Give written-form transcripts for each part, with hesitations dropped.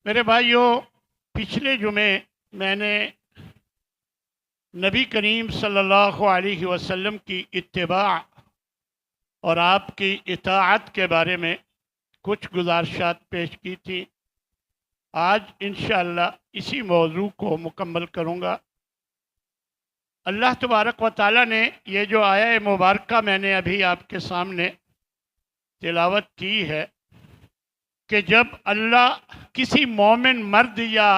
میرے بھائیوں، پچھلے جمعے میں نے نبی کریم صلی اللہ علیہ وسلم کی اتباع اور آپ کی اطاعت کے بارے میں کچھ گزارشات پیش کی تھی۔ آج انشاءاللہ اسی موضوع کو مکمل کروں گا۔ اللہ تبارک و تعالیٰ نے یہ جو آیہ مبارکہ میں نے ابھی آپ کے سامنے تلاوت کی ہے کہ جب اللہ کسی مومن مرد یا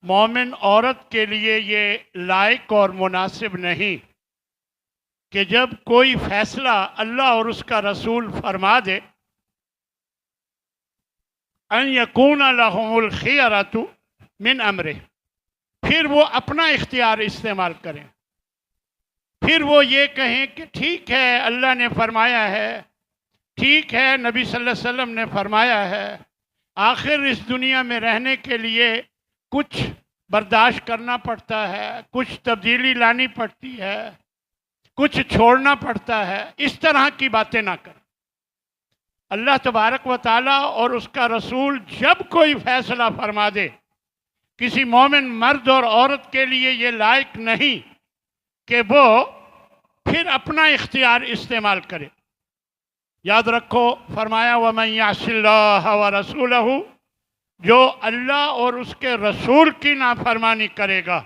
مومن عورت کے لیے یہ لائق اور مناسب نہیں کہ جب کوئی فیصلہ اللہ اور اس کا رسول فرما دے ان یکون لہم الخیرۃ من امرہ، پھر وہ اپنا اختیار استعمال کریں، پھر وہ یہ کہیں کہ ٹھیک ہے اللہ نے فرمایا ہے، ٹھیک ہے نبی صلی اللہ علیہ وسلم نے فرمایا ہے، آخر اس دنیا میں رہنے کے لیے کچھ برداشت کرنا پڑتا ہے، کچھ تبدیلی لانی پڑتی ہے، کچھ چھوڑنا پڑتا ہے۔ اس طرح کی باتیں نہ کریں۔ اللہ تبارک و تعالیٰ اور اس کا رسول جب کوئی فیصلہ فرما دے، کسی مومن مرد اور عورت کے لیے یہ لائق نہیں کہ وہ پھر اپنا اختیار استعمال کرے۔ یاد رکھو، فرمایا وَمَن يَعْصِ اللَّهَ وَرَسُولَهُ، جو اللہ اور اس کے رسول کی نافرمانی کرے گا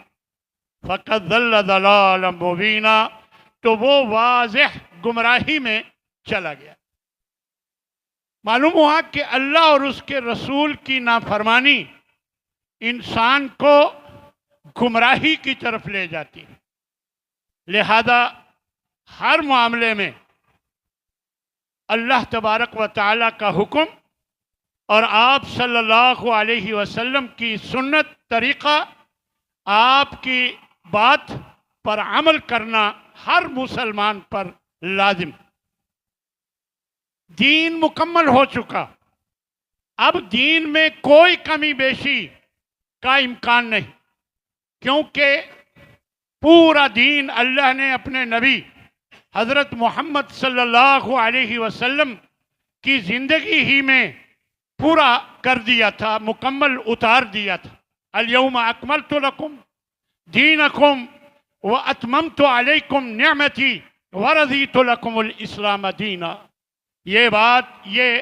فَقَدْ ضَلَّ ضَلَالًا مُبِينًا، تو وہ واضح گمراہی میں چلا گیا۔ معلوم ہوا کہ اللہ اور اس کے رسول کی نافرمانی انسان کو گمراہی کی طرف لے جاتی ہے۔ لہذا ہر معاملے میں اللہ تبارک و تعالیٰ کا حکم اور آپ صلی اللہ علیہ وسلم کی سنت طریقہ، آپ کی بات پر عمل کرنا ہر مسلمان پر لازم۔ دین مکمل ہو چکا، اب دین میں کوئی کمی بیشی کا امکان نہیں، کیونکہ پورا دین اللہ نے اپنے نبی حضرت محمد صلی اللہ علیہ وسلم کی زندگی ہی میں پورا کر دیا تھا، مکمل اتار دیا تھا۔ الیوم اکملت لکم دینکم واتممت علیکم نعمتی ورضیت لکم الاسلام دینا۔ یہ بات، یہ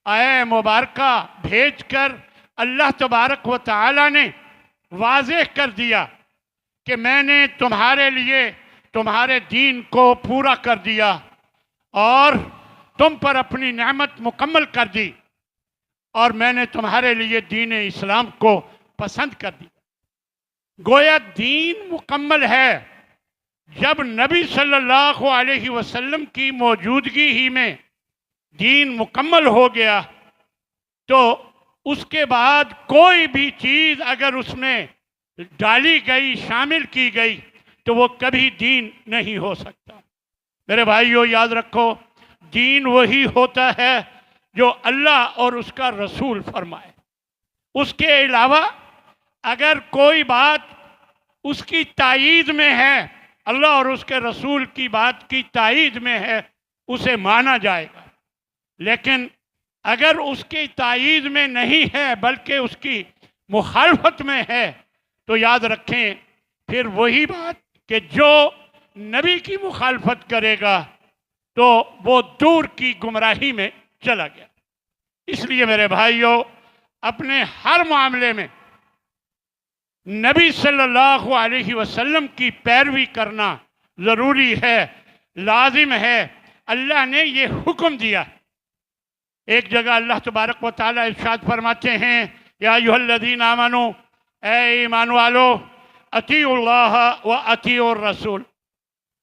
آیہ مبارکہ بھیج کر اللہ تبارک و تعالی نے واضح کر دیا کہ میں نے تمہارے لیے تمہارے دین کو پورا کر دیا اور تم پر اپنی نعمت مکمل کر دی، اور میں نے تمہارے لیے دین اسلام کو پسند کر دیا۔ گویا دین مکمل ہے۔ جب نبی صلی اللہ علیہ وسلم کی موجودگی ہی میں دین مکمل ہو گیا تو اس کے بعد کوئی بھی چیز اگر اس میں ڈالی گئی، شامل کی گئی، تو وہ کبھی دین نہیں ہو سکتا۔ میرے بھائیو، یاد رکھو، دین وہی ہوتا ہے جو اللہ اور اس کا رسول فرمائے۔ اس کے علاوہ اگر کوئی بات اس کی تائید میں ہے، اللہ اور اس کے رسول کی بات کی تائید میں ہے، اسے مانا جائے گا۔ لیکن اگر اس کی تائید میں نہیں ہے بلکہ اس کی مخالفت میں ہے تو یاد رکھیں پھر وہی بات کہ جو نبی کی مخالفت کرے گا تو وہ دور کی گمراہی میں چلا گیا۔ اس لیے میرے بھائیوں، اپنے ہر معاملے میں نبی صلی اللہ علیہ وسلم کی پیروی کرنا ضروری ہے، لازم ہے۔ اللہ نے یہ حکم دیا۔ ایک جگہ اللہ تبارک و تعالیٰ ارشاد فرماتے ہیں یا ایھا الذین آمنوا، اے ایمان والو، اطیعوا اللہ و اطیعوا الرسول،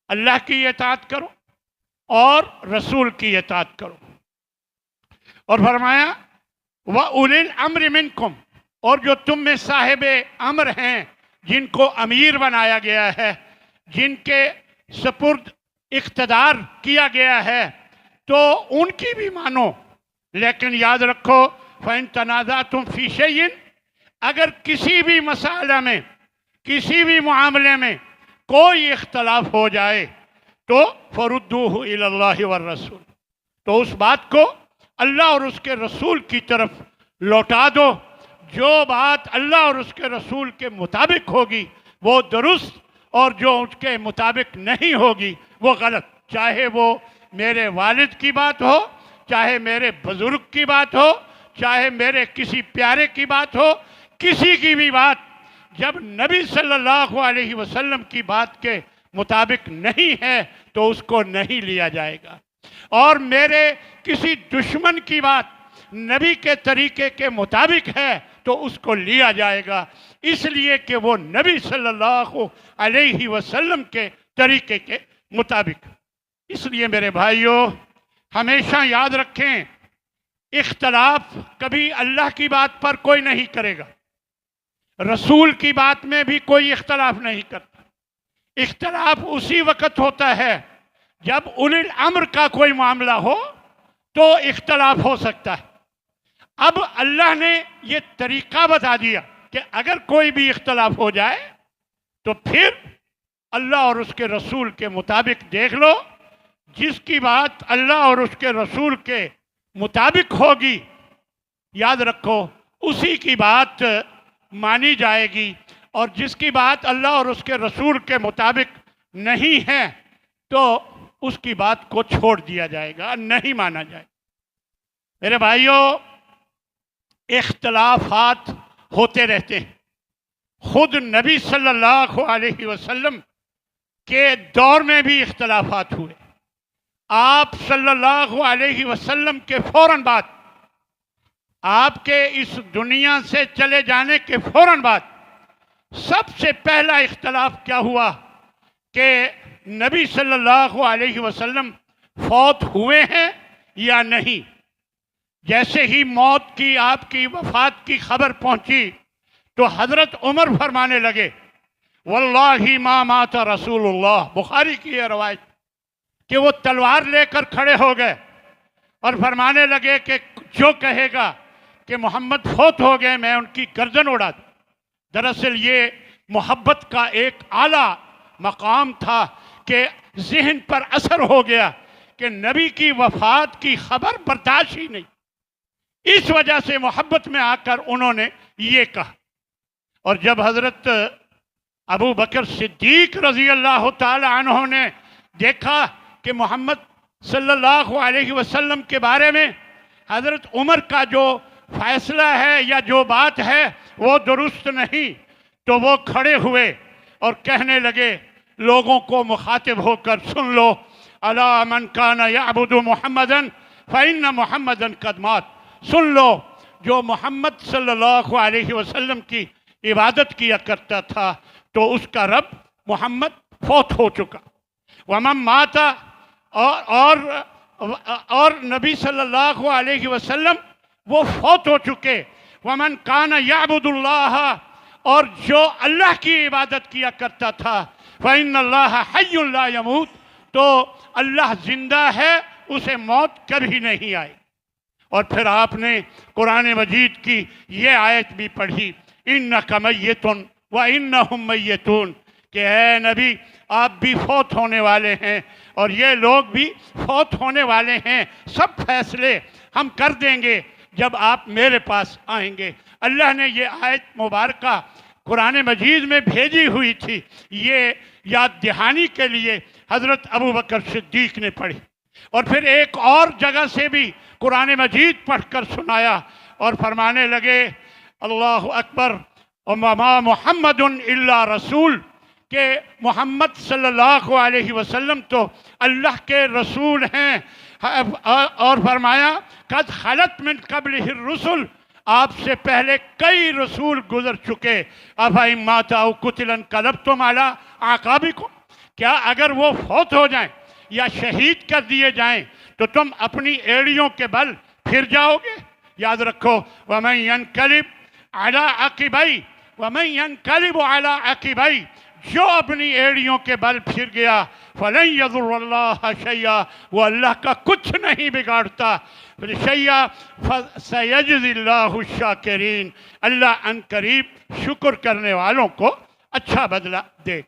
اللہ کی اطاعت کرو اور رسول کی اطاعت کرو۔ اور فرمایا وَأُولِي الْأَمْرِ مِنْكُمْ، اور جو تم میں صاحب امر ہیں، جن کو امیر بنایا گیا ہے، جن کے سپرد اقتدار کیا گیا ہے، تو ان کی بھی مانو۔ لیکن یاد رکھو فَإِن تَنَازَعْتُمْ فِي شَيْءٍ، اگر کسی بھی مسئلہ میں، کسی بھی معاملے میں کوئی اختلاف ہو جائے تو فَرُدُّوهُ إِلَى اللَّهِ وَالرَّسُولِ، تو اس بات کو اللہ اور اس کے رسول کی طرف لوٹا دو۔ جو بات اللہ اور اس کے رسول کے مطابق ہوگی وہ درست، اور جو اس کے مطابق نہیں ہوگی وہ غلط، چاہے وہ میرے والد کی بات ہو، چاہے میرے بزرگ کی بات ہو، چاہے میرے کسی پیارے کی بات ہو، کسی کی بھی بات جب نبی صلی اللہ علیہ وسلم کی بات کے مطابق نہیں ہے تو اس کو نہیں لیا جائے گا، اور میرے کسی دشمن کی بات نبی کے طریقے کے مطابق ہے تو اس کو لیا جائے گا، اس لیے کہ وہ نبی صلی اللہ علیہ وسلم کے طریقے کے مطابق۔ اس لیے میرے بھائیوں ہمیشہ یاد رکھیں، اختلاف کبھی اللہ کی بات پر کوئی نہیں کرے گا، رسول کی بات میں بھی کوئی اختلاف نہیں کرتا۔ اختلاف اسی وقت ہوتا ہے جب اولی الامر کا کوئی معاملہ ہو تو اختلاف ہو سکتا ہے۔ اب اللہ نے یہ طریقہ بتا دیا کہ اگر کوئی بھی اختلاف ہو جائے تو پھر اللہ اور اس کے رسول کے مطابق دیکھ لو، جس کی بات اللہ اور اس کے رسول کے مطابق ہوگی یاد رکھو اسی کی بات مانی جائے گی، اور جس کی بات اللہ اور اس کے رسول کے مطابق نہیں ہے تو اس کی بات کو چھوڑ دیا جائے گا، نہیں مانا جائے گا۔ میرے بھائیوں اختلافات ہوتے رہتے ہیں، خود نبی صلی اللہ علیہ وسلم کے دور میں بھی اختلافات ہوئے۔ آپ صلی اللہ علیہ وسلم کے فوراً بعد، آپ کے اس دنیا سے چلے جانے کے فوراً بعد سب سے پہلا اختلاف کیا ہوا کہ نبی صلی اللہ علیہ وسلم فوت ہوئے ہیں یا نہیں۔ جیسے ہی موت کی، آپ کی وفات کی خبر پہنچی تو حضرت عمر فرمانے لگے واللہ ما مات رسول اللہ، بخاری کی یہ روایت، کہ وہ تلوار لے کر کھڑے ہو گئے اور فرمانے لگے کہ جو کہے گا کہ محمد فوت ہو گئے میں ان کی گردن اڑا دوں۔ دراصل یہ محبت کا ایک اعلیٰ مقام تھا کہ ذہن پر اثر ہو گیا کہ نبی کی وفات کی خبر برداشت ہی نہیں، اس وجہ سے محبت میں آ کر انہوں نے یہ کہا۔ اور جب حضرت ابو بکر صدیق رضی اللہ تعالی عنہ نے دیکھا کہ محمد صلی اللہ علیہ وسلم کے بارے میں حضرت عمر کا جو فیصلہ ہے یا جو بات ہے وہ درست نہیں، تو وہ کھڑے ہوئے اور کہنے لگے لوگوں کو مخاطب ہو کر، سن لو الا من کان یعبد محمدا فإن محمدا قد مات، سن لو جو محمد صلی اللہ علیہ وسلم کی عبادت کیا کرتا تھا تو اس کا رب محمد فوت ہو چکا۔ ومن مات، اور نبی صلی اللہ علیہ وسلم وہ فوت ہو چکے۔ ومن کان یعبد اللہ، اور جو اللہ کی عبادت کیا کرتا تھا، فإن اللہ حی لا یموت، تو اللہ زندہ ہے، اسے موت کبھی نہیں آئی۔ اور پھر آپ نے قرآن مجید کی یہ آیت بھی پڑھی انک میت وانہم میتون، کہ اے نبی آپ بھی فوت ہونے والے ہیں اور یہ لوگ بھی فوت ہونے والے ہیں، سب فیصلے ہم کر دیں گے جب آپ میرے پاس آئیں گے۔ اللہ نے یہ آیت مبارکہ قرآن مجید میں بھیجی ہوئی تھی، یہ یاد دہانی کے لیے حضرت ابو بکر صدیق نے پڑھی، اور پھر ایک اور جگہ سے بھی قرآن مجید پڑھ کر سنایا اور فرمانے لگے اللہ اکبر وما محمد الا رسول، کہ محمد صلی اللہ علیہ وسلم تو اللہ کے رسول ہیں، اور فرمایا قد خلت من قبلہ الرسل، آپ سے پہلے کئی رسول گزر چکے، افإن مات او قتل انقلبتم علی اعقابکم، کیا اگر وہ فوت ہو جائیں یا شہید کر دیے جائیں تو تم اپنی ایڑیوں کے بل پھر جاؤ گے؟ یاد رکھو ومن ینقلب علی عقبیہ، ومن ینقلب علی عقبیہ، جو اپنی ایڑیوں کے بل پھر گیا فلن یضر اللہ شیئا، وہ اللہ کا کچھ نہیں بگاڑتا، شیئا فسیجزی اللہ الشاکرین، اللہ ان قریب شکر کرنے والوں کو اچھا بدلہ دے۔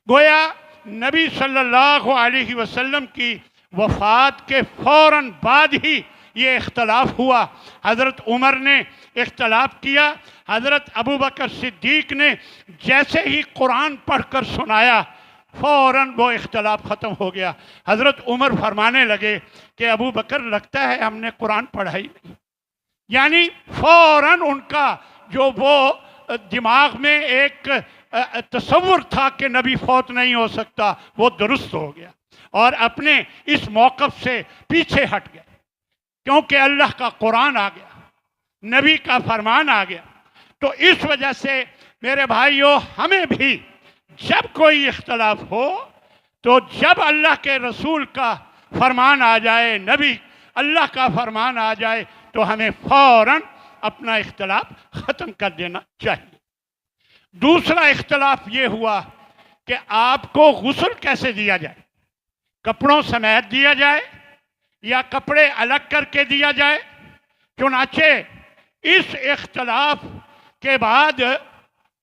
گویا نبی صلی اللہ علیہ وسلم کی وفات کے فوراً بعد ہی یہ اختلاف ہوا، حضرت عمر نے اختلاف کیا، حضرت ابو بکر صدیق نے جیسے ہی قرآن پڑھ کر سنایا فوراً وہ اختلاف ختم ہو گیا۔ حضرت عمر فرمانے لگے کہ ابو بکر لگتا ہے ہم نے قرآن پڑھا ہی نہیں، یعنی فوراً ان کا جو وہ دماغ میں ایک تصور تھا کہ نبی فوت نہیں ہو سکتا وہ درست ہو گیا، اور اپنے اس موقف سے پیچھے ہٹ گئے، کیونکہ اللہ کا قرآن آ گیا، نبی کا فرمان آ گیا۔ تو اس وجہ سے میرے بھائیوں، ہمیں بھی جب کوئی اختلاف ہو تو جب اللہ کے رسول کا فرمان آ جائے، نبی اللہ کا فرمان آ جائے، تو ہمیں فوراً اپنا اختلاف ختم کر دینا چاہیے۔ دوسرا اختلاف یہ ہوا کہ آپ کو غسل کیسے دیا جائے، کپڑوں سمیت دیا جائے یا کپڑے الگ کر کے دیا جائے۔ چنانچہ اس اختلاف کے بعد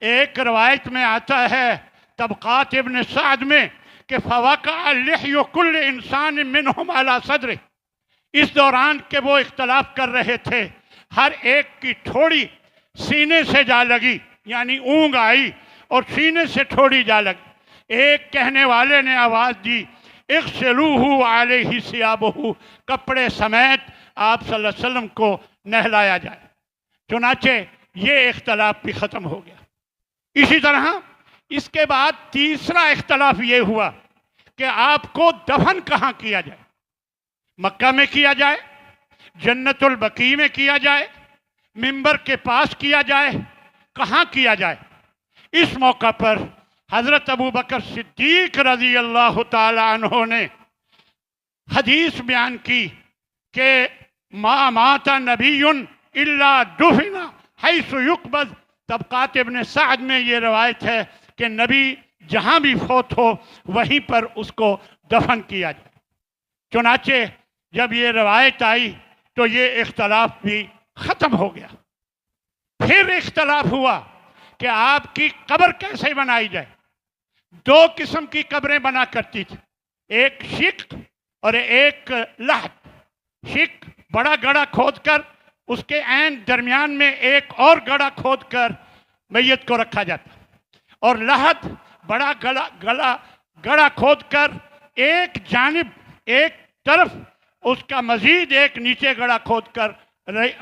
ایک روایت میں آتا ہے طبقات ابن سعد میں کہ فوقع لحی کل انسان منہم علی صدرہ، اس دوران کہ وہ اختلاف کر رہے تھے ہر ایک کی ٹھوڑی سینے سے جا لگی، یعنی اونگ آئی اور سینے سے ٹھوڑی جا لگی۔ ایک کہنے والے نے آواز دی اغسلوہ علیہ ثیابہ، کپڑے سمیت آپ صلی اللہ علیہ وسلم کو نہلایا جائے۔ چنانچہ یہ اختلاف بھی ختم ہو گیا۔ اسی طرح اس کے بعد تیسرا اختلاف یہ ہوا کہ آپ کو دفن کہاں کیا جائے، مکہ میں کیا جائے، جنت البقیع میں کیا جائے، منبر کے پاس کیا جائے، کہاں کیا جائے۔ اس موقع پر حضرت ابو بکر صدیق رضی اللہ تعالی عنہ نے حدیث بیان کی کہ ما مات نبی الا دفن حیث یقبض۔ طبقات ابن سعد میں یہ روایت ہے کہ نبی جہاں بھی فوت ہو وہیں پر اس کو دفن کیا جائے۔ چنانچہ جب یہ روایت آئی تو یہ اختلاف بھی ختم ہو گیا۔ پھر اختلاف ہوا کہ آپ کی قبر کیسے بنائی جائے۔ دو قسم کی قبریں بنا کرتی تھی، ایک شق اور ایک لحد۔ شق بڑا گڑھا کھود کر اس کے عین درمیان میں ایک اور گڑھا کھود کر میت کو رکھا جاتا، اور لحد بڑا گڑھا کھود کر ایک جانب ایک طرف اس کا مزید ایک نیچے گڑھا کھود کر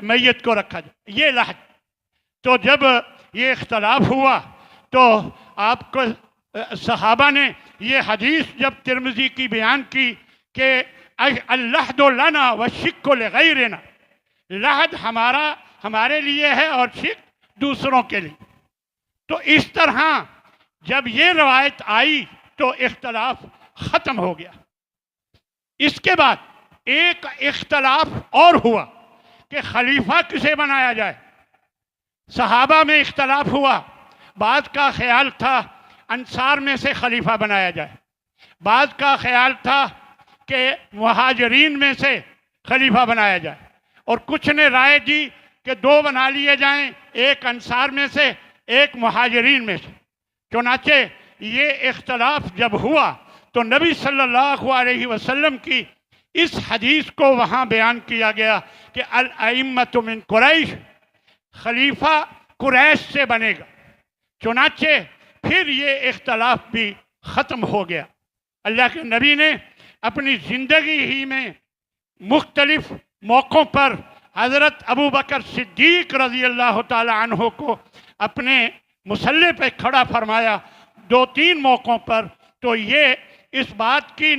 میت کو رکھا جاتا، یہ لحد۔ تو جب یہ اختلاف ہوا تو آپ کو صحابہ نے یہ حدیث جب ترمذی کی بیان کی کہ اللحد لنا والشق لغیرنا، لحد ہمارے لیے ہے اور شق دوسروں کے لیے۔ تو اس طرح جب یہ روایت آئی تو اختلاف ختم ہو گیا۔ اس کے بعد ایک اختلاف اور ہوا کہ خلیفہ کسے بنایا جائے۔ صحابہ میں اختلاف ہوا، بعض کا خیال تھا انصار میں سے خلیفہ بنایا جائے، بعض کا خیال تھا کہ مہاجرین میں سے خلیفہ بنایا جائے، اور کچھ نے رائے دی کہ دو بنا لیے جائیں، ایک انصار میں سے ایک مہاجرین میں سے۔ چنانچہ یہ اختلاف جب ہوا تو نبی صلی اللہ علیہ وسلم کی اس حدیث کو وہاں بیان کیا گیا کہ الائمۃ من قریش، خلیفہ قریش سے بنے گا۔ چنانچہ پھر یہ اختلاف بھی ختم ہو گیا۔ اللہ کے نبی نے اپنی زندگی ہی میں مختلف موقعوں پر حضرت ابو بکر صدیق رضی اللہ تعالی عنہ کو اپنے مصلی پہ کھڑا فرمایا، دو تین موقعوں پر۔ تو یہ اس بات کی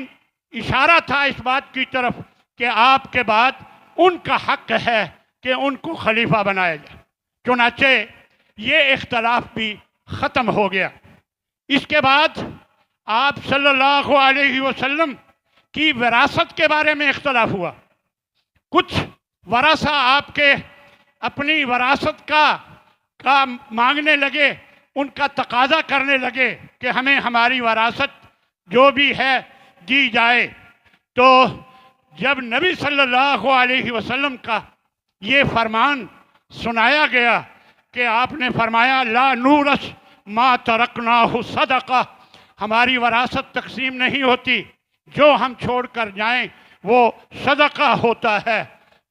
اشارہ تھا اس بات کی طرف کہ آپ کے بعد ان کا حق ہے کہ ان کو خلیفہ بنایا جائے۔ چنانچہ یہ اختلاف بھی ختم ہو گیا۔ اس کے بعد آپ صلی اللہ علیہ وسلم کی وراثت کے بارے میں اختلاف ہوا۔ کچھ ورثہ آپ کے اپنی وراثت کا مانگنے لگے، ان کا تقاضا کرنے لگے کہ ہمیں ہماری وراثت جو بھی ہے دی جائے۔ تو جب نبی صلی اللہ علیہ وسلم کا یہ فرمان سنایا گیا کہ آپ نے فرمایا لا نورث ما ترکناہ صدقہ، ہماری وراثت تقسیم نہیں ہوتی، جو ہم چھوڑ کر جائیں وہ صدقہ ہوتا ہے۔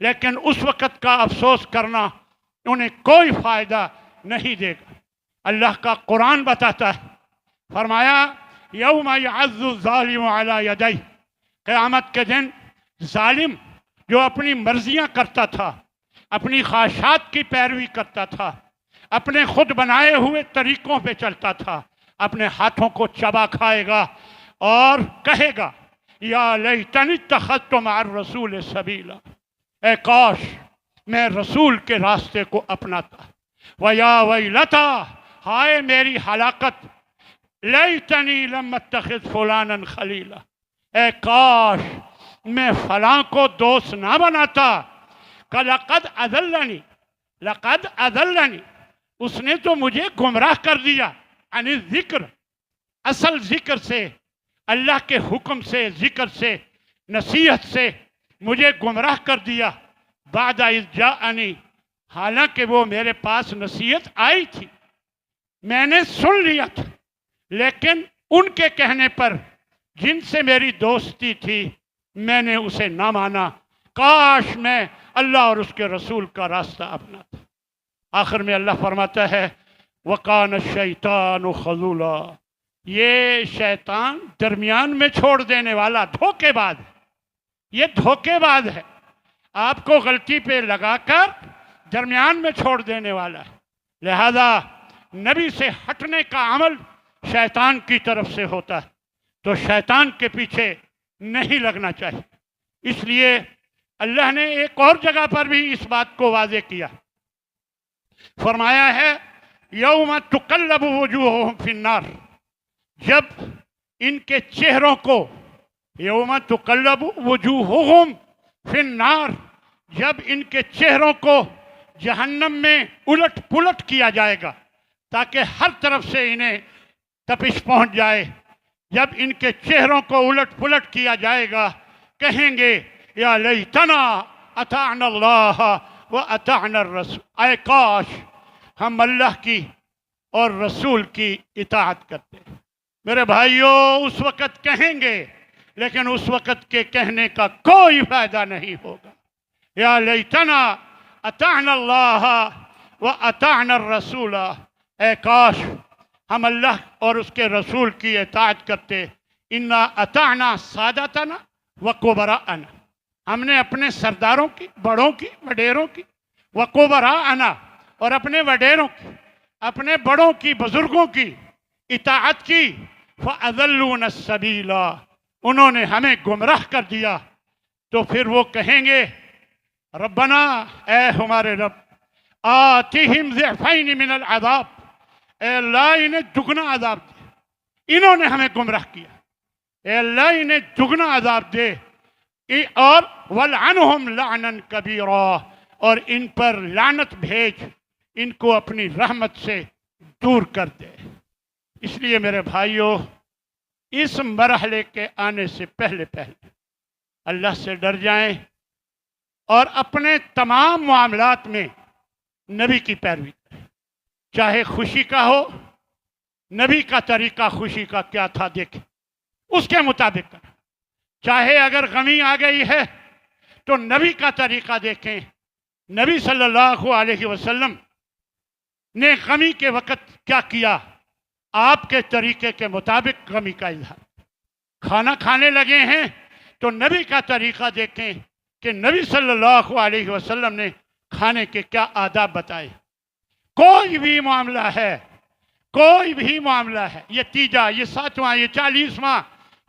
لیکن اس وقت کا افسوس کرنا انہیں کوئی فائدہ نہیں دے گا۔ اللہ کا قرآن بتاتا ہے، فرمایا یوم یعض الظالم علی یدیہ، قیامت کے دن ظالم جو اپنی مرضیاں کرتا تھا، اپنی خواہشات کی پیروی کرتا تھا، اپنے خود بنائے ہوئے طریقوں پہ چلتا تھا، اپنے ہاتھوں کو چبا کھائے گا اور کہے گا یا لیتنی اتخذت مع الرسول سبیلا، اے کاش میں رسول کے راستے کو اپناتا، وَيَا وَيْلَتَا، ہائے میری ہلاکت، لیتنی لم اتخذ فلانا خلیلا، اے کاش میں فلاں کو دوست نہ بناتا، لقد اضلنی، لقد اضلنی، اس نے تو مجھے گمراہ کر دیا، عن الذکر، اصل ذکر سے، اللہ کے حکم سے، ذکر سے، نصیحت سے مجھے گمراہ کر دیا، بعد اذ جاءنی، حالانکہ وہ میرے پاس نصیحت آئی تھی، میں نے سن لیا تھا، لیکن ان کے کہنے پر جن سے میری دوستی تھی میں نے اسے نہ مانا، کاش میں اللہ اور اس کے رسول کا راستہ اپناتا۔ آخر میں اللہ فرماتا ہے وَقَانَ الشَّيْطَانُ خَذُولًا، یہ شیطان درمیان میں چھوڑ دینے والا دھوکے باز ہے، یہ دھوکے باز ہے، آپ کو غلطی پہ لگا کر درمیان میں چھوڑ دینے والا ہے۔ لہذا نبی سے ہٹنے کا عمل شیطان کی طرف سے ہوتا ہے، تو شیطان کے پیچھے نہیں لگنا چاہیے۔ اس لیے اللہ نے ایک اور جگہ پر بھی اس بات کو واضح کیا، فرمایا ہے یوم تقلب وجوہہم فی النار، جب ان کے چہروں کو، یوم تقلب وجوہہم فی النار، جب ان کے چہروں کو جہنم میں الٹ پلٹ کیا جائے گا تاکہ ہر طرف سے انہیں تپش پہنچ جائے، جب ان کے چہروں کو الٹ پلٹ کیا جائے گا کہیں گے یا لیتنا اطعنا اللہ و اطعنا الرسول، اے کاش ہم اللہ کی اور رسول کی اطاعت کرتے۔ میرے بھائیوں اس وقت کہیں گے، لیکن اس وقت کے کہنے کا کوئی فائدہ نہیں ہوگا۔ یا لیتنا اطعنا اللہ و اطعنا الرسول، اے کاش ہم اللہ اور اس کے رسول کی اطاعت کرتے۔ انا اطعنا سادتنا و کبراءنا، ہم نے اپنے سرداروں کی، بڑوں کی، وڈیروں کی، و کبراءنا، اور اپنے وڈیروں کی، اپنے بڑوں کی، بزرگوں کی اطاعت کی، فَأَضَلُّونَ السَّبِيلَ، انہوں نے ہمیں گمراہ کر دیا۔ تو پھر وہ کہیں گے ربنا، اے ہمارے رب، آتِهِمْ ضِعْفَيْنِ مِنَ الْعَذَابِ، اے اللہ انہیں دگنا عذاب دے، انہوں نے ہمیں گمراہ کیا، اے اللہ انہیں دگنا عذاب دے، اور وَلْعَنْهُمْ لَعْنًا كَبِيرًا، اور ان پر لعنت بھیج، ان کو اپنی رحمت سے دور کر دے۔ اس لیے میرے بھائیوں اس مرحلے کے آنے سے پہلے اللہ سے ڈر جائیں اور اپنے تمام معاملات میں نبی کی پیروی کریں، چاہے خوشی کا ہو، نبی کا طریقہ خوشی کا کیا تھا دیکھیں، اس کے مطابق کریں، چاہے اگر غمی آ گئی ہے تو نبی کا طریقہ دیکھیں، نبی صلی اللہ علیہ وسلم نے غمی کے وقت کیا کیا، آپ کے طریقے کے مطابق غمی کا اظہار۔ کھانا کھانے لگے ہیں تو نبی کا طریقہ دیکھیں کہ نبی صلی اللہ علیہ وسلم نے کھانے کے کیا آداب بتائے۔ کوئی بھی معاملہ ہے، کوئی بھی معاملہ ہے، یہ تیجا، یہ ساتواں، یہ 40واں،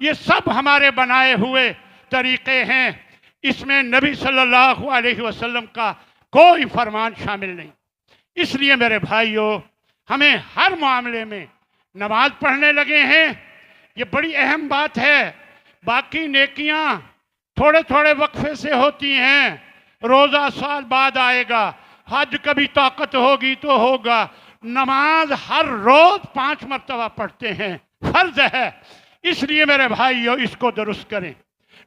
یہ سب ہمارے بنائے ہوئے طریقے ہیں، اس میں نبی صلی اللہ علیہ وسلم کا کوئی فرمان شامل نہیں۔ اس لیے میرے بھائیوں ہمیں ہر معاملے میں، نماز پڑھنے لگے ہیں، یہ بڑی اہم بات ہے، باقی نیکیاں تھوڑے تھوڑے وقفے سے ہوتی ہیں، روزہ سال بعد آئے گا، حج کبھی طاقت ہوگی تو ہوگا، نماز ہر روز 5 مرتبہ پڑھتے ہیں، فرض ہے۔ اس لیے میرے بھائیوں اس کو درست کریں،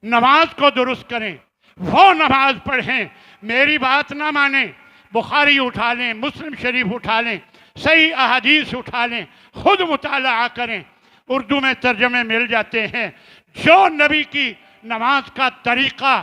نماز کو درست کریں، وہ نماز پڑھیں، میری بات نہ مانیں، بخاری اٹھا لیں، مسلم شریف اٹھا لیں، صحیح احادیث اٹھا لیں، خود مطالعہ کریں، اردو میں ترجمے مل جاتے ہیں۔ جو نبی کی نماز کا طریقہ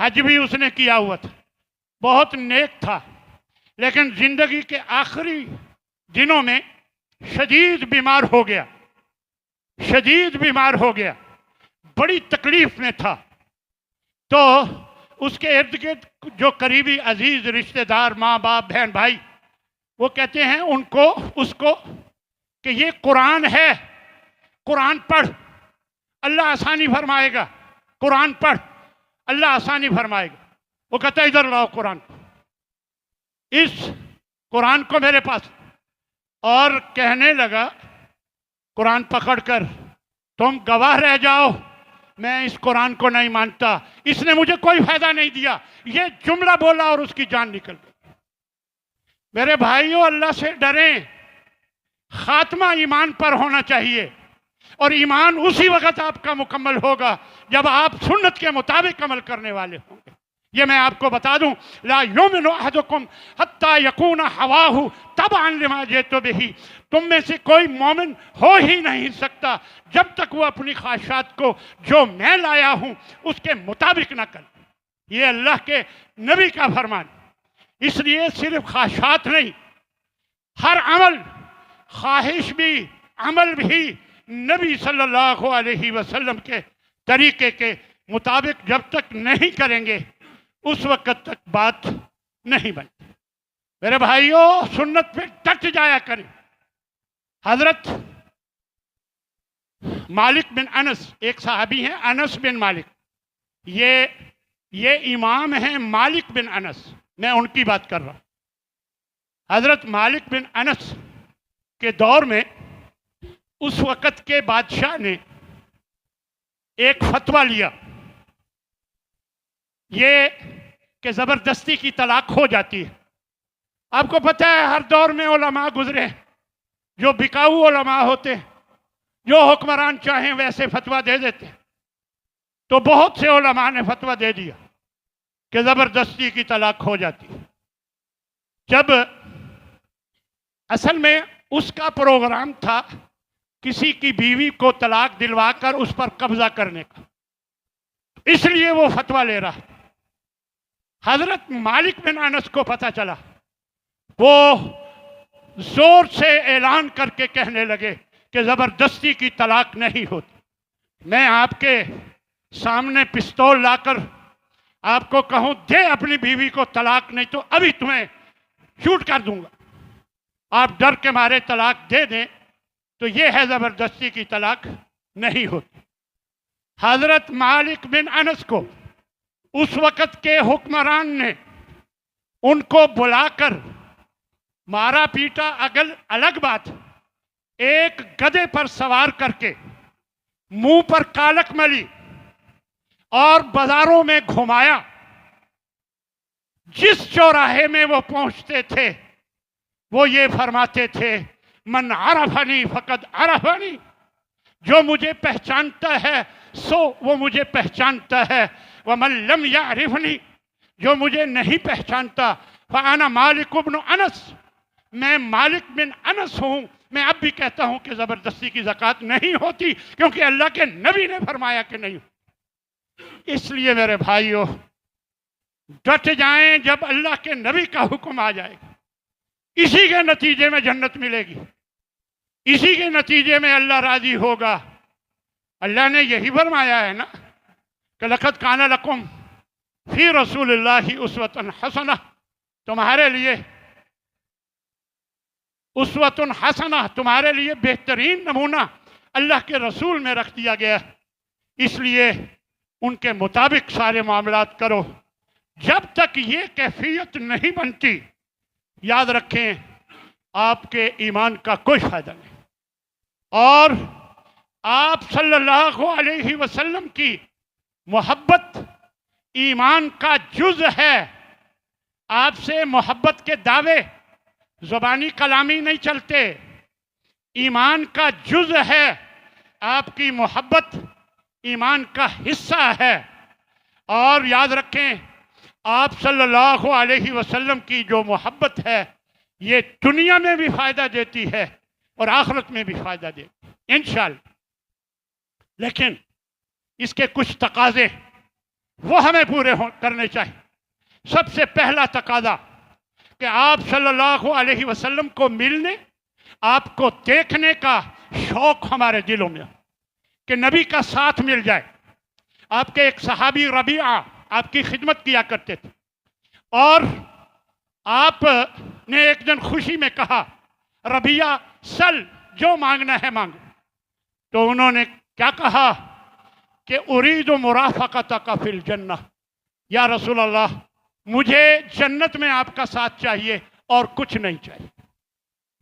حج بھی اس نے کیا ہوا تھا، بہت نیک تھا، لیکن زندگی کے آخری دنوں میں شدید بیمار ہو گیا، شدید بیمار ہو گیا، بڑی تکلیف میں تھا۔ تو اس کے ارد گرد جو قریبی عزیز رشتہ دار، ماں باپ، بہن بھائی، وہ کہتے ہیں اس کو کہ یہ قرآن ہے، قرآن پڑھ، اللہ آسانی فرمائے گا، قرآن پڑھ، اللہ آسانی فرمائے گا۔ وہ کہتا ہے ادھر لاؤ قرآن کو، اس قرآن کو میرے پاس، اور کہنے لگا قرآن پکڑ کر، تم گواہ رہ جاؤ، میں اس قرآن کو نہیں مانتا، اس نے مجھے کوئی فائدہ نہیں دیا۔ یہ جملہ بولا اور اس کی جان نکل گئی۔ میرے بھائیوں، اللہ سے ڈریں، خاتمہ ایمان پر ہونا چاہیے، اور ایمان اسی وقت آپ کا مکمل ہوگا جب آپ سنت کے مطابق عمل کرنے والے ہوں گے۔ یہ میں آپ کو بتا دوں، لا یؤمن احدکم حتی یکون ہواہ تبعا لما جئت بہ، تم میں سے کوئی مومن ہو ہی نہیں سکتا جب تک وہ اپنی خواہشات کو جو میں لایا ہوں اس کے مطابق نہ کرے۔ یہ اللہ کے نبی کا فرمان۔ اس لیے صرف خواہشات نہیں، ہر عمل، خواہش بھی، عمل بھی نبی صلی اللہ علیہ وسلم کے طریقے کے مطابق جب تک نہیں کریں گے اس وقت تک بات نہیں بنتی۔ میرے بھائیوں، سنت پہ ڈٹ جایا کریں۔ حضرت مالک بن انس، ایک صحابی ہیں انس بن مالک، یہ امام ہیں مالک بن انس، میں ان کی بات کر رہا ہوں۔ حضرت مالک بن انس کے دور میں اس وقت کے بادشاہ نے ایک فتویٰ لیا، یہ کہ زبردستی کی طلاق ہو جاتی ہے۔ آپ کو پتہ ہے ہر دور میں علماء گزرے، جو بکاؤ علماء ہوتے، جو حکمران چاہیں ویسے فتویٰ دے دیتے، تو بہت سے علماء نے فتویٰ دے دیا کہ زبردستی کی طلاق ہو جاتی ہے۔ جب اصل میں اس کا پروگرام تھا کسی کی بیوی کو طلاق دلوا کر اس پر قبضہ کرنے کا، اس لیے وہ فتویٰ لے رہا۔ حضرت مالک بن انس کو پتہ چلا، وہ زور سے اعلان کر کے کہنے لگے کہ زبردستی کی طلاق نہیں ہوتی۔ میں آپ کے سامنے پستول لا کر آپ کو کہوں دے اپنی بیوی کو طلاق، نہیں تو ابھی تمہیں شوٹ کر دوں گا، آپ ڈر کے مارے طلاق دے دیں، تو یہ ہے زبردستی کی طلاق نہیں ہوتی۔ حضرت مالک بن انس کو اس وقت کے حکمران نے ان کو بلا کر مارا پیٹا، الگ بات، ایک گدھے پر سوار کر کے منہ پر کالک ملی اور بازاروں میں گھمایا۔ جس چوراہے میں وہ پہنچتے تھے وہ یہ فرماتے تھے، من عرفنی فقد عرفنی، جو مجھے پہچانتا ہے سو وہ مجھے پہچانتا ہے، ومن لم یعرفنی، جو مجھے نہیں پہچانتا، فانا مالک بن انس، میں مالک بن انس ہوں۔ میں اب بھی کہتا ہوں کہ زبردستی کی زکوٰۃ نہیں ہوتی، کیونکہ اللہ کے نبی نے فرمایا کہ نہیں۔ اس لیے میرے بھائیوں، ڈٹ جائیں جب اللہ کے نبی کا حکم آ جائے گا، اسی کے نتیجے میں جنت ملے گی، اسی کے نتیجے میں اللہ راضی ہوگا۔ اللہ نے یہی فرمایا ہے نا کہ لقد کان لکم فی رسول اللہ اسوۃ حسنہ، تمہارے لیے اسوۃ حسنہ، تمہارے لیے بہترین نمونہ اللہ کے رسول میں رکھ دیا گیا، اس لیے ان کے مطابق سارے معاملات کرو۔ جب تک یہ کیفیت نہیں بنتی، یاد رکھیں آپ کے ایمان کا کوئی فائدہ نہیں۔ اور آپ صلی اللہ علیہ وسلم کی محبت ایمان کا جز ہے۔ آپ سے محبت کے دعوے زبانی کلامی نہیں چلتے، ایمان کا جز ہے۔ آپ کی محبت ایمان کا حصہ ہے۔ اور یاد رکھیں آپ صلی اللہ علیہ وسلم کی جو محبت ہے یہ دنیا میں بھی فائدہ دیتی ہے اور آخرت میں بھی فائدہ دیتی ہے انشاءاللہ۔ لیکن اس کے کچھ تقاضے وہ ہمیں پورے کرنے چاہیے۔ سب سے پہلا تقاضا کہ آپ صلی اللہ علیہ وسلم کو ملنے، آپ کو دیکھنے کا شوق ہمارے دلوں میں، کہ نبی کا ساتھ مل جائے۔ آپ کے ایک صحابی ربیعہ آپ کی خدمت کیا کرتے تھے، اور آپ نے ایک دن خوشی میں کہا، ربیعہ سل، جو مانگنا ہے مانگو۔ تو انہوں نے کیا کہا کہ ارید مرافقتک فی الجنہ، یا رسول اللہ مجھے جنت میں آپ کا ساتھ چاہیے اور کچھ نہیں چاہیے۔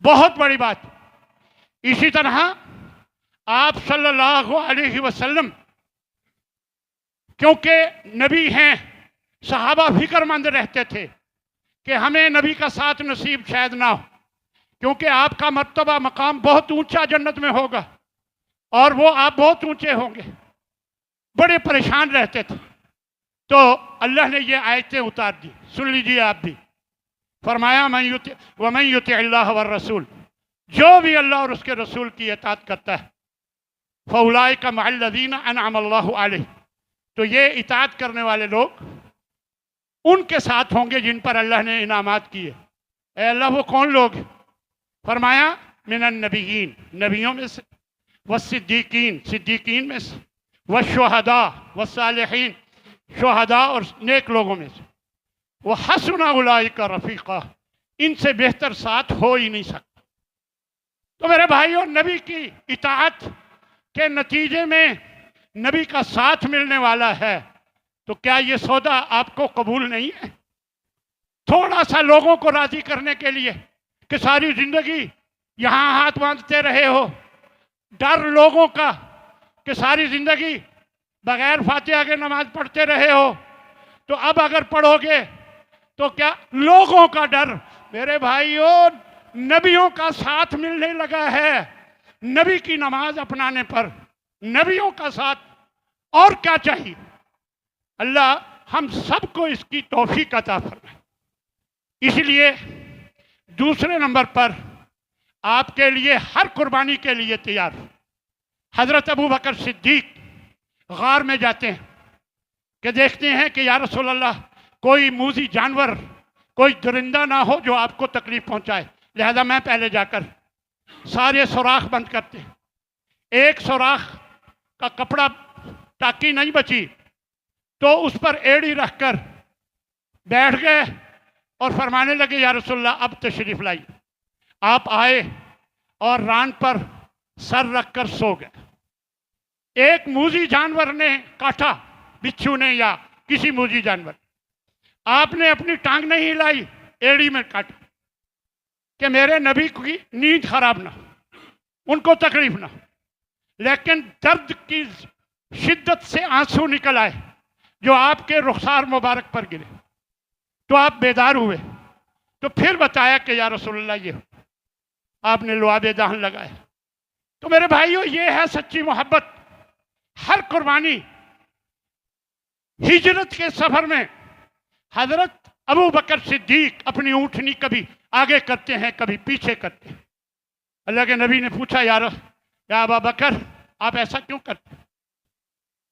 بہت بڑی بات۔ اسی طرح آپ صلی اللہ علیہ وسلم کیونکہ نبی ہیں، صحابہ فکر مند رہتے تھے کہ ہمیں نبی کا ساتھ نصیب شاید نہ ہو، کیونکہ آپ کا مرتبہ مقام بہت اونچا جنت میں ہوگا اور وہ آپ بہت اونچے ہوں گے، بڑے پریشان رہتے تھے۔ تو اللہ نے یہ آیتیں اتار دی، سن لیجیے آپ بھی۔ فرمایا وَمَن يُطِعِ اللَّهَ وَالرَّسُولَ، جو بھی اللہ اور اس کے رسول کی اطاعت کرتا ہے، فَأُولَٰئِكَ مَعَ الَّذِينَ أَنْعَمَ اللَّهُ عَلَيْهِمْ، تو یہ اطاعت کرنے والے لوگ ان کے ساتھ ہوں گے جن پر اللہ نے انعامات کیے۔ اے اللہ وہ کون لوگ ہیں؟ فرمایا من النبیین، نبیوں میں سے، والصدیقین، صدیقین میں سے، والشہداء والصالحین، شہداء اور نیک لوگوں میں سے، وحسن اولئک رفیقا، ان سے بہتر ساتھ ہو ہی نہیں سکتا۔ تو میرے بھائیوں، نبی کی اطاعت کے نتیجے میں نبی کا ساتھ ملنے والا ہے، تو کیا یہ سودا آپ کو قبول نہیں ہے؟ تھوڑا سا لوگوں کو راضی کرنے کے لیے کہ ساری زندگی یہاں ہاتھ باندھتے رہے ہو، ڈر لوگوں کا کہ ساری زندگی بغیر فاتحہ کے نماز پڑھتے رہے ہو، تو اب اگر پڑھو گے تو کیا لوگوں کا ڈر؟ میرے بھائیوں، نبیوں کا ساتھ ملنے لگا ہے، نبی کی نماز اپنانے پر نبیوں کا ساتھ، اور کیا چاہیے؟ اللہ ہم سب کو اس کی توفیق عطا فرمائے۔ اس لیے دوسرے نمبر پر آپ کے لیے ہر قربانی کے لیے تیار۔ حضرت ابوبکر صدیق غار میں جاتے ہیں کہ دیکھتے ہیں کہ یا رسول اللہ کوئی موذی جانور، کوئی درندہ نہ ہو جو آپ کو تکلیف پہنچائے، لہذا میں پہلے جا کر سارے سوراخ بند کرتے ہیں۔ ایک سوراخ کا کپڑا ٹاکی نہیں بچی تو اس پر ایڑی رکھ کر بیٹھ گئے اور فرمانے لگے یا رسول اللہ اب تشریف لائیے۔ آپ آئے اور ران پر سر رکھ کر سو گئے۔ ایک موذی جانور نے کاٹا، بچھو نے یا کسی موذی جانور، آپ نے اپنی ٹانگ نہیں ہلائی، ایڑی میں کاٹا کہ میرے نبی کی نیند خراب نہ ہو، ان کو تکلیف نہ ہو، لیکن درد کی شدت سے آنسو نکل آئے جو آپ کے رخسار مبارک پر گرے، تو آپ بیدار ہوئے، تو پھر بتایا کہ یا رسول اللہ یہ ہو، آپ نے لعاب دہن لگایا۔ تو میرے بھائیوں، یہ ہے سچی محبت۔ ہر قربانی ہجرت کے سفر میں حضرت ابوبکر صدیق اپنی اونٹنی کبھی آگے کرتے ہیں کبھی پیچھے کرتے ہیں۔ اللہ کے نبی نے پوچھا یا ابا بکر آپ ایسا کیوں کرتے ہیں؟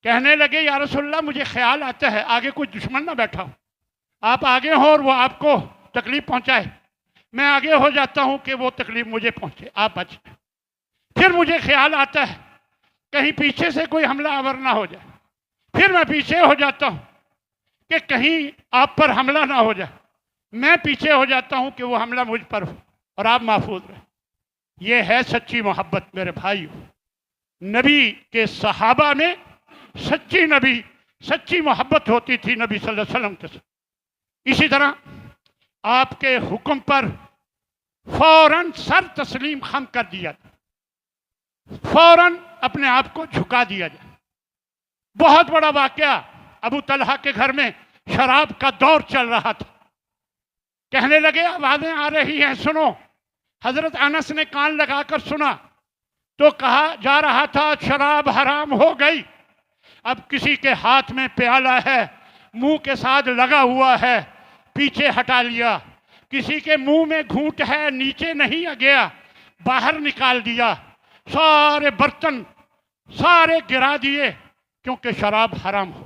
کہنے لگے یا رسول اللہ مجھے خیال آتا ہے آگے کوئی دشمن نہ بیٹھا ہو، آپ آگے ہوں اور وہ آپ کو تکلیف پہنچائے، میں آگے ہو جاتا ہوں کہ وہ تکلیف مجھے پہنچے، آپ بچ جائیں۔ پھر مجھے خیال آتا ہے کہیں پیچھے سے کوئی حملہ آور نہ ہو جائے، پھر میں پیچھے ہو جاتا ہوں کہ کہیں آپ پر حملہ نہ ہو جائے، میں پیچھے ہو جاتا ہوں کہ وہ حملہ مجھ پر ہو اور آپ محفوظ رہیں۔ یہ ہے سچی محبت میرے بھائیوں۔ نبی کے صحابہ میں سچی محبت ہوتی تھی نبی صلی اللہ علیہ وسلم کے ساتھ۔ اسی طرح آپ کے حکم پر فوراً سر تسلیم خم کر دیا جائے، فوراً اپنے آپ کو جھکا دیا جائے۔ بہت بڑا واقعہ، ابو طلحہ کے گھر میں شراب کا دور چل رہا تھا، کہنے لگے آوازیں آ رہی ہیں سنو۔ حضرت انس نے کان لگا کر سنا تو کہا جا رہا تھا شراب حرام ہو گئی، اب کسی کے ہاتھ میں پیالہ ہے، منہ کے ساتھ لگا ہوا ہے، پیچھے ہٹا لیا، کسی کے منہ میں گھونٹ ہے نیچے نہیں گیا، باہر نکال دیا، سارے برتن سارے گرا دیے کیونکہ شراب حرام ہو۔